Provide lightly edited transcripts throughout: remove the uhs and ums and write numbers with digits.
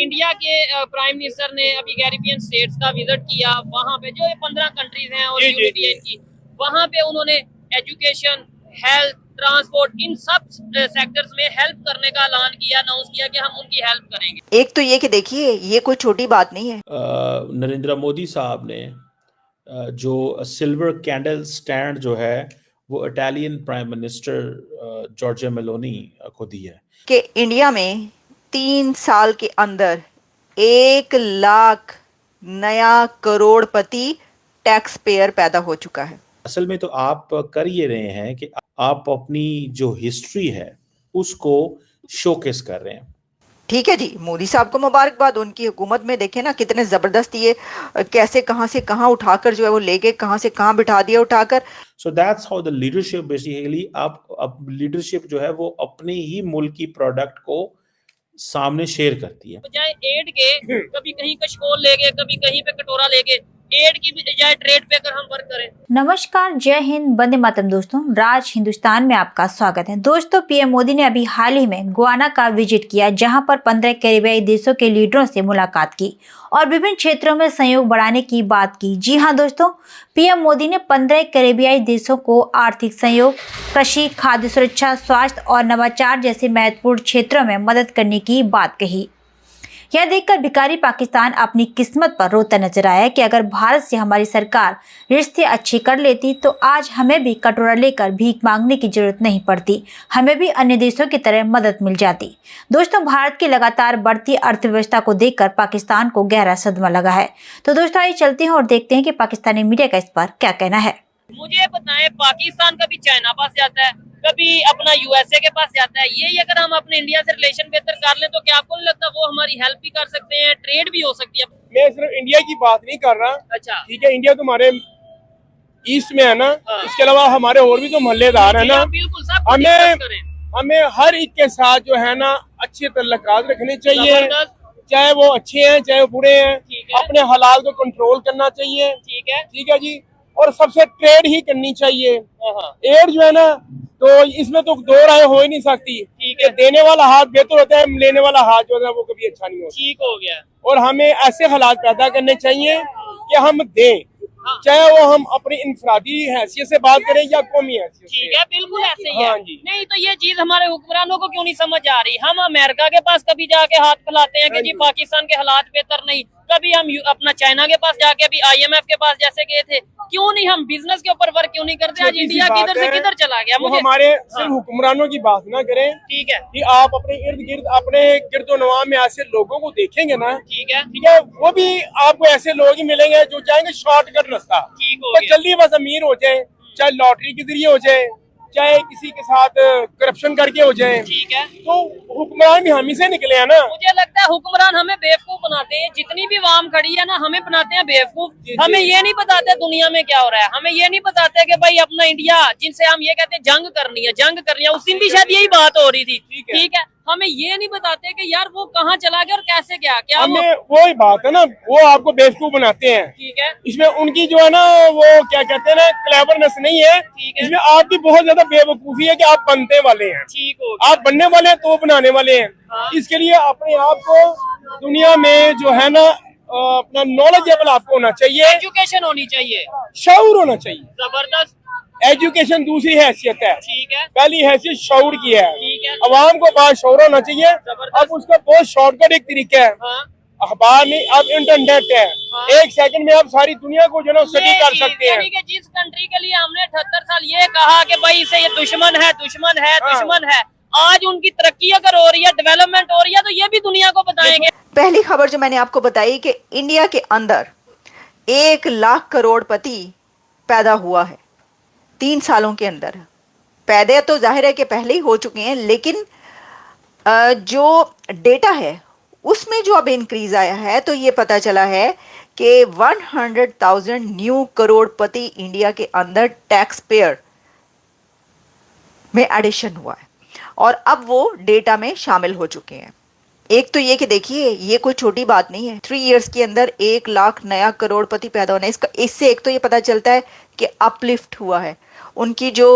India के prime minister ने अभी कैरिबियन स्टेट्स का विजिट किया, वहां पे जो ये 15 कंट्रीज हैं और यूएई की, वहां पे उन्होंने एजुकेशन, हेल्थ, ट्रांसपोर्ट, इन सब सेक्टर्स में हेल्प करने का ऐलान किया, अनाउंस किया कि हम उनकी हेल्प करेंगे। एक तो ये कि देखिए ये कोई छोटी बात नहीं है। नरेंद्र मोदी साहब ने जो सिल्वर कैंडल स्टैंड जो है वो Italian prime minister Giorgia Meloni को दी है कि इंडिया में 3 साल के अंदर 1 लाख नया करोड़पति टैक्स पेयर पैदा हो चुका है। असल में तो आप कर ये रहे हैं कि आप अपनी जो हिस्ट्री है उसको शोकेस कर रहे हैं। ठीक है जी, मोदी साहब को मुबारकबाद। उनकी हुकूमत में देखे ना कितने जबरदस्त ये कैसे कहां से कहां उठाकर जो है वो लेके कहां से कहां बिठा दिया उठाकर। So that's how the leadership basically अब लीडरशिप जो है वो अपने ही मुल्क की प्रोडक्ट को सामने शेयर करती है। बजाय एड के कभी कहीं कशकोल ले गए, कभी कहीं पे कटोरा ले गए, एड की बजाय ट्रेड पे अगर हम वर्क करें। नमस्कार, जय हिंद, वंदे मातरम। दोस्तों, राज हिंदुस्तान में आपका स्वागत है। दोस्तों, पीएम मोदी ने अभी हाल ही में गुयाना का विजिट किया, जहां पर 15 कैरिबियाई देशों के लीडरों से मुलाकात की और विभिन्न क्षेत्रों में सहयोग बढ़ाने की बात की। जी हां दोस्तों, पीएम मोदी ने 15 कैरिबियाई देशों को आर्थिक सहयोग, कृषि, खाद्य सुरक्षा, स्वास्थ्य और नवाचार जैसे महत्वपूर्ण क्षेत्रों में मदद करने की बात कही। यह देखकर भिखारी पाकिस्तान अपनी किस्मत पर रोता नजर आया कि अगर भारत से हमारी सरकार रिश्ते अच्छे कर लेती तो आज हमें भी कटोरा लेकर भीख मांगने की जरूरत नहीं पड़ती, हमें भी अन्य देशों की तरह मदद मिल जाती। दोस्तों, भारत की लगातार बढ़ती अर्थव्यवस्था को देखकर पाकिस्तान को गहरा सदमा लगा है। तो दोस्तों, आइए चलते हैं और देखते हैं कि पाकिस्तानी मीडिया का इस पर क्या कहना है। मुझे बताएं, पाकिस्तान कभी चाइना पास जाता है, कभी अपना यूएसए के पास जाता है। यही अगर हम अपने इंडिया से रिलेशन बेहतर कर लें तो क्या आपको नहीं लगता वो हमारी हेल्प भी कर सकते हैं, ट्रेड भी हो सकती है। मैं सिर्फ इंडिया की बात नहीं कर रहा। अच्छा, ठीक है, इंडिया तो हमारे ईस्ट में है ना। इसके अलावा हमारे और भी तो मोहल्लेदार है ना। बिल्कुल, सब हमें हर एक के साथ जो है ना अच्छे तल्लुकात रखने चाहिए, चाहे वो अच्छे हैं चाहे वो बुरे हैं। अपने हालात को कंट्रोल करना चाहिए। ठीक है जी। और सबसे ट्रेड ही करनी चाहिए। एड जो है ना, तो इसमें तो दो राय हो ही नहीं सकती। देने वाला हाथ बेहतर होता है, लेने वाला हाथ जो है वो कभी अच्छा नहीं होता। ठीक हो गया। और हमें ऐसे हालात पैदा करने चाहिए कि हम दें, चाहे वो हम अपनी इंफरादी हैसियत से बात करें या कौमी हैसियत से। ठीक है, बिल्कुल ऐसे ही है। हाँ जी। नहीं तो ये चीज हमारे हुक्मरानों को क्यों नहीं समझ आ रही? हम अमेरिका के पास कभी जाके हाथ फैलाते हैं कि जी पाकिस्तान के हालात बेहतर नहीं, कभी हम अपना चाइना के पास जाके अभी आईएमएफ के पास जैसे गए थे। क्यों नहीं हम बिजनेस के ऊपर वर्क क्यों नहीं करते? आज इंडिया किधर से किधर चला गया। मुझे हमारे सिर्फ हुक्मरानों की बात ना करें। ठीक है कि आप अपने इर्द गिर्द अपने गिरदोनवा में ऐसे लोगों को देखेंगे ना। ठीक है, वो भी आपको ऐसे लोग ही मिलेंगे जो जाएंगे शॉर्टकट रास्ता। तो जल्दी बस अमीर हो जाए, चाहे लॉटरी के जरिए हो जाए, चाहे किसी के साथ करप्शन करके हो जाए। ठीक है, तो हुक्मरान भी हम ही से निकले हैं ना। मुझे लगता है हुक्मरान हमें बेवकूफ बनाते हैं। जितनी भी वाम खड़ी है ना, हमें बनाते हैं बेवकूफ। हमें ये नहीं बताते दुनिया में क्या हो रहा है, हमें ये नहीं बताते कि भाई अपना इंडिया, जिनसे हम ये कहते हैं जंग करनी है, उस दिन भी शायद यही बात हो रही थी। ठीक है, हमें ये नहीं बताते कि यार वो कहाँ चला गया और कैसे गया। क्या हमें वो ही बात है ना, वो आपको बेवकूफ बनाते हैं। ठीक है, इसमें उनकी जो है ना वो क्या कहते हैं ना, क्लेवरनेस नहीं है। इसमें आपकी बहुत ज्यादा बेवकूफी है कि आप बनने वाले हैं। ठीक हो, आप बनने वाले हैं तो बनाने वाले हैं। इसके लिए अपने आप को दुनिया में जो है ना अपना नॉलेजेबल आपको होना चाहिए, एजुकेशन होनी चाहिए, शऊर होना चाहिए। जबरदस्त। एजुकेशन दूसरी हैसियत है, ठीक है, पहली हैसियत शऊर की है। ठीक है, अवाम को बात शऊर होना चाहिए। अब उसका बहुत शॉर्टकट एक तरीका है। अखबार नहीं, अब इंटरनेट है। 1 सेकंड में आप सारी दुनिया को जो है स्टडी कर सकते हैं। कि जिस कंट्री के लिए हमने 78 साल ये कहा कि भाई इसे ये दुश्मन है, आज उनकी तरक्की अगर हो रही है, डेवलपमेंट हो रही है, तो ये भी दुनिया को बताएंगे। पहली खबर जो मैंने आपको बताई कि इंडिया के अंदर 1 लाख करोड़पति पैदा हुआ है 3 सालों के अंदर। पैदा तो जाहिर है कि पहले ही हो चुके हैं, लेकिन जो डेटा है उसमें जो अब इंक्रीज आया है तो ये पता चला है कि 100,000 न्यू करोड़पति इंडिया के अंदर टैक्स पेयर में एडिशन हुआ है और अब वो डेटा में शामिल हो चुके हैं। एक तो ये कि देखिए ये कोई छोटी बात नहीं है, 3 इयर्स के अंदर 1 लाख नया करोड़पति पैदा होना। इससे एक तो ये पता चलता है कि अपलिफ्ट हुआ है उनकी जो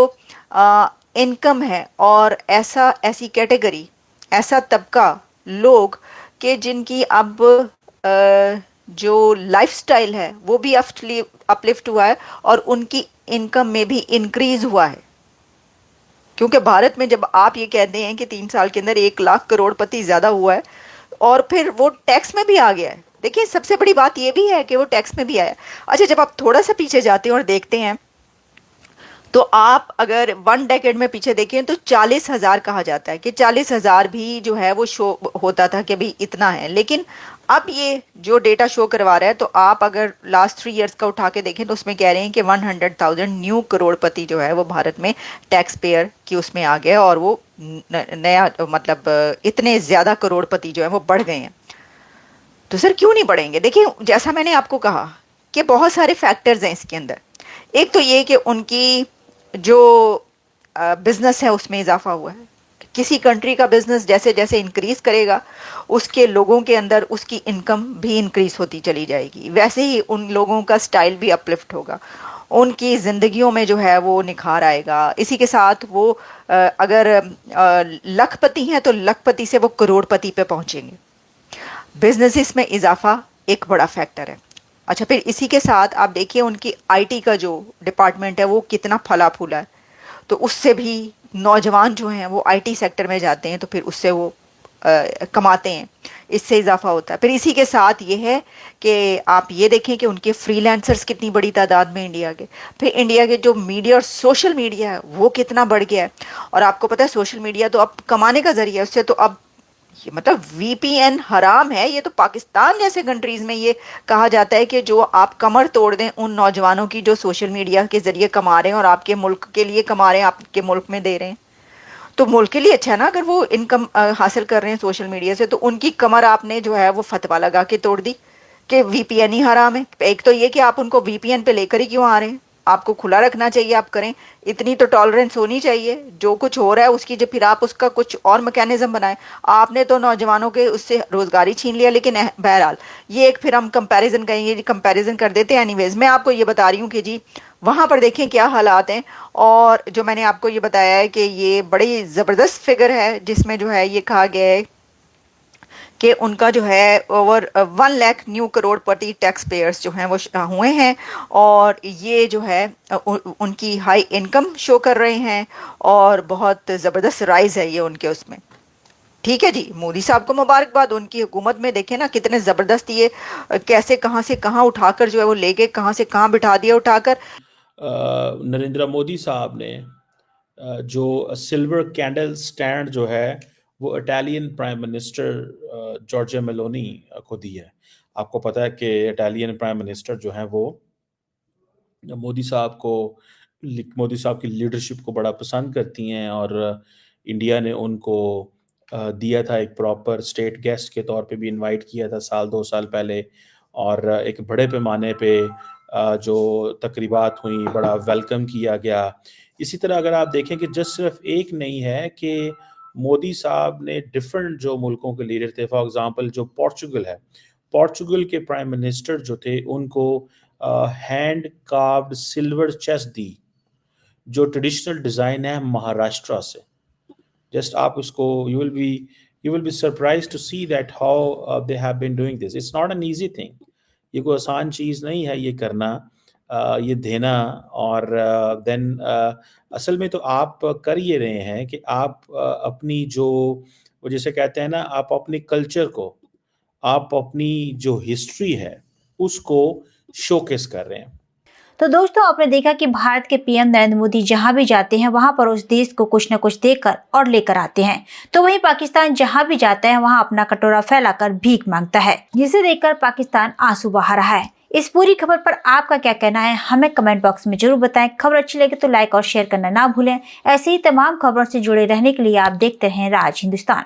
इनकम है, और ऐसी कैटेगरी, ऐसा तबका लोग कि जिनकी अब जो लाइफस्टाइल है वो भी अपलिफ्ट हुआ है और उनकी इनकम में भी इंक्रीज हुआ है। क्योंकि भारत में जब आप ये कहते हैं कि 3 साल के अंदर 1 लाख करोड़पति ज़्यादा हुआ है और फिर वो टैक्स में भी आ गया है। देखिए सबसे बड़ी बात ये भी है कि वो टैक्स में भी आया। अच्छा, जब आप थोड़ा सा पीछे जाते हैं और देखते हैं तो आप अगर 1 डेकेड में पीछे देखें तो 40,000 कहा जाता है कि 40,000 भी जो है वो शो होता था कि भाई इतना है। लेकिन अब ये जो डेटा शो करवा रहा है तो आप अगर लास्ट 3 इयर्स का उठा के देखें तो उसमें कह रहे हैं कि 100,000 न्यू करोड़पति जो है वो भारत में टैक्स पेयर की उसमें आ गया और वो नया मतलब इतने ज़्यादा करोड़पति जो है वो बढ़ गए हैं। तो सर क्यों नहीं बढ़ेंगे? देखिए जैसा मैंने आपको कहा कि बहुत सारे फैक्टर्स हैं इसके अंदर। एक तो ये कि उनकी जो बिजनेस है उसमें इजाफा हुआ है। किसी कंट्री का बिजनेस जैसे जैसे इंक्रीज करेगा उसके लोगों के अंदर उसकी इनकम भी इंक्रीज होती चली जाएगी, वैसे ही उन लोगों का स्टाइल भी अपलिफ्ट होगा, उनकी ज़िंदगियों में जो है वो निखार आएगा। इसी के साथ वो अगर लखपति हैं तो लखपति से वो करोड़पति पे पहुंचेंगे। बिजनेसेस में इजाफा एक बड़ा फैक्टर है। अच्छा, फिर इसी के साथ आप देखिए उनकी आईटी का जो डिपार्टमेंट है वो कितना फला फूला है, तो उससे भी नौजवान जो हैं वो आईटी सेक्टर में जाते हैं तो फिर उससे वो कमाते हैं, इससे इजाफा होता है। फिर इसी के साथ ये है कि आप ये देखें कि उनके फ्रीलांसर्स कितनी बड़ी तादाद में इंडिया के। फिर इंडिया के जो मीडिया और सोशल मीडिया है वो कितना बढ़ गया है। और आपको पता है सोशल मीडिया तो अब कमाने का जरिया है, उससे तो अब ये मतलब वीपीएन हराम है। ये तो पाकिस्तान जैसे कंट्रीज में ये कहा जाता है कि जो आप कमर तोड़ दें उन नौजवानों की जो सोशल मीडिया के जरिए कमा रहे हैं और आपके मुल्क के लिए कमा रहे हैं, आपके मुल्क में दे रहे हैं, तो मुल्क के लिए अच्छा है ना। अगर वो इनकम हासिल कर रहे हैं सोशल मीडिया से तो उनकी कमर आपने जो है वो फतवा लगा के तोड़ दी कि वीपीएन ही हराम है। एक तो ये कि आप उनको वीपीएन पे लेकर ही क्यों आ रहे हैं, आपको खुला रखना चाहिए, आप करें, इतनी तो टॉलरेंस होनी चाहिए। जो कुछ हो रहा है उसकी जब फिर आप उसका कुछ और मैकेनिज्म बनाएं। आपने तो नौजवानों के उससे रोजगारी छीन लिया। लेकिन बहरहाल ये एक फिर हम कंपैरिजन कहेंगे जी, कंपैरिजन कर देते हैं। एनीवेज मैं आपको ये बता रही हूँ कि जी वहाँ पर देखें क्या हालात हैं। और जो मैंने आपको ये बताया है कि ये बड़ी ज़बरदस्त फिगर है जिसमें जो है ये कहा गया है कि उनका जो है ओवर 1 लाख न्यू करोड़पति टैक्स पेयर्स जो हैं वो हुए हैं और ये जो है उनकी हाई इनकम शो कर रहे हैं और बहुत ज़बरदस्त राइज है ये उनके उसमें। ठीक है जी, मोदी साहब को मुबारकबाद। उनकी हुकूमत में देखें ना कितने ज़बरदस्त ये कैसे कहाँ से कहाँ उठाकर जो है वो लेके कहाँ से कहाँ बिठा दिया उठाकर। नरेंद्र मोदी साहब ने जो सिल्वर कैंडल स्टैंड जो है वो Italian prime minister Giorgia Meloni को दी है। आपको पता है कि इटालियन प्राइम मिनिस्टर जो हैं वो मोदी साहब की लीडरशिप को बड़ा पसंद करती हैं और इंडिया ने उनको दिया था, एक प्रॉपर स्टेट गेस्ट के तौर पे भी इनवाइट किया था 2 साल पहले और एक बड़े पैमाने पे जो तकरीबात हुई, बड़ा वेलकम किया गया। इसी तरह अगर आप देखें कि जस्ट सिर्फ एक नहीं है कि मोदी साहब ने डिफरेंट जो मुल्कों के लीडर थे, फॉर एग्जांपल जो पोर्चुगल है, पोर्चुगल के प्राइम मिनिस्टर जो थे उनको हैंड कार्व्ड सिल्वर चेस्ट दी जो ट्रेडिशनल डिज़ाइन है महाराष्ट्र से। जस्ट आप उसको you will be surprised to see that how they have been doing this. It's not an easy thing. ये कोई आसान चीज़ नहीं है ये करना, ये देना और देन असल में तो आप कर ये रहे हैं कि आप अपनी जो वो जैसे कहते हैं ना, आप अपने कल्चर को, आप अपनी जो हिस्ट्री है उसको शोकेस कर रहे हैं। तो दोस्तों आपने देखा कि भारत के पीएम नरेंद्र मोदी जहां भी जाते हैं वहां पर उस देश को कुछ न कुछ देकर और लेकर आते हैं। तो वहीं पाकिस्तान जहां भी जाता है वहां अपना कटोरा फैलाकर भीख मांगता है, जिसे देखकर पाकिस्तान आंसू बहा रहा है। इस पूरी खबर पर आपका क्या कहना है हमें कमेंट बॉक्स में जरूर बताएं। खबर अच्छी लगे तो लाइक और शेयर करना ना भूलें। ऐसे ही तमाम खबरों से जुड़े रहने के लिए आप देखते रहें राज हिंदुस्तान।